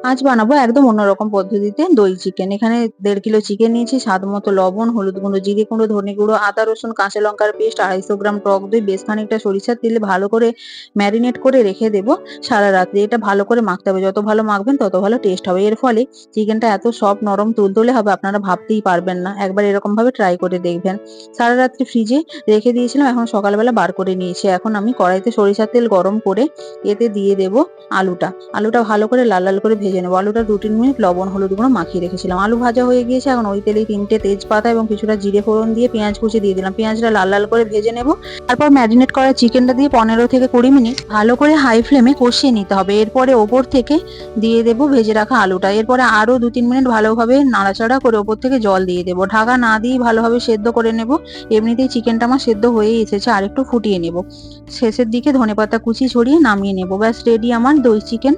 আজ বানাবো একদম অন্যরকম পদ্ধতিতে দই চিকেন। এখানে ১.৫ কিলো চিকেন নিয়েছি, স্বাদ মতো লবণ, হলুদ গুঁড়ো, জিরে গুঁড়ো, ধনে গুঁড়ো, আদা, রসুন, কাঁচা লঙ্কার পেস্ট, ২৫০ গ্রাম টক দই, বেশ খানিকটা সরিষার তেলে ভালো করে ম্যারিনেট করে রেখে দেবো সারা রাত্রি। এটা ভালো করে মাখতে হবে। যত ভালো মাখবেন তত ভালো টেস্ট হবে। এর ফলে চিকেনটা এত সফট, নরম, তুলতুলে হবে আপনারা ভাবতেই পারবেন না। একবার এরকমভাবে ট্রাই করে দেখবেন। সারা রাত্রি ফ্রিজে রেখে দিয়েছিলাম, এখন সকালবেলা বার করে নিয়েছি। এখন আমি কড়াইতে সরিষার তেল গরম করে এতে দিয়ে দেবো আলুটা। আলুটা ভালো করে লাল লাল করে ভেজে নেবো। আলুটা ২-৩ মিনিট লবণ হলুদ গুঁড়ো মাখিয়ে রেখেছিলাম। আলু ভাজা হয়ে গিয়েছে, এখন ওই তেলেই ৩টে তেজপাতা এবং কিছুটা জিরে ফোড়ন দিয়ে পেঁয়াজ কুচি দিয়ে দিলাম। পেঁয়াজটা লাল লাল করে ভেজে নেবো। তারপর ম্যারিনেট করা চিকেনটা দিয়ে ১৫ থেকে ২০ মিনিট ভালো করে হাই ফ্লেমে কষিয়ে নিতে হবে। এরপরে ওপর থেকে দিয়ে দেবো ভেজে রাখা আলুটা। এরপরে আরো ২-৩ মিনিট ভালোভাবে নাড়াচাড়া করে ওপর থেকে জল দিয়ে দেবো। ঢাকা না দিয়েই ভালোভাবে সেদ্ধ করে নেবো। এমনিতেই চিকেনটা আমার সেদ্ধ হয়েই এসেছে, আরেকটু ফুটিয়ে নেবো। শেষের দিকে ধনেপাতা কুচি ছড়িয়ে নামিয়ে নেবো। ব্যাস রেডি আমার দই চিকেন।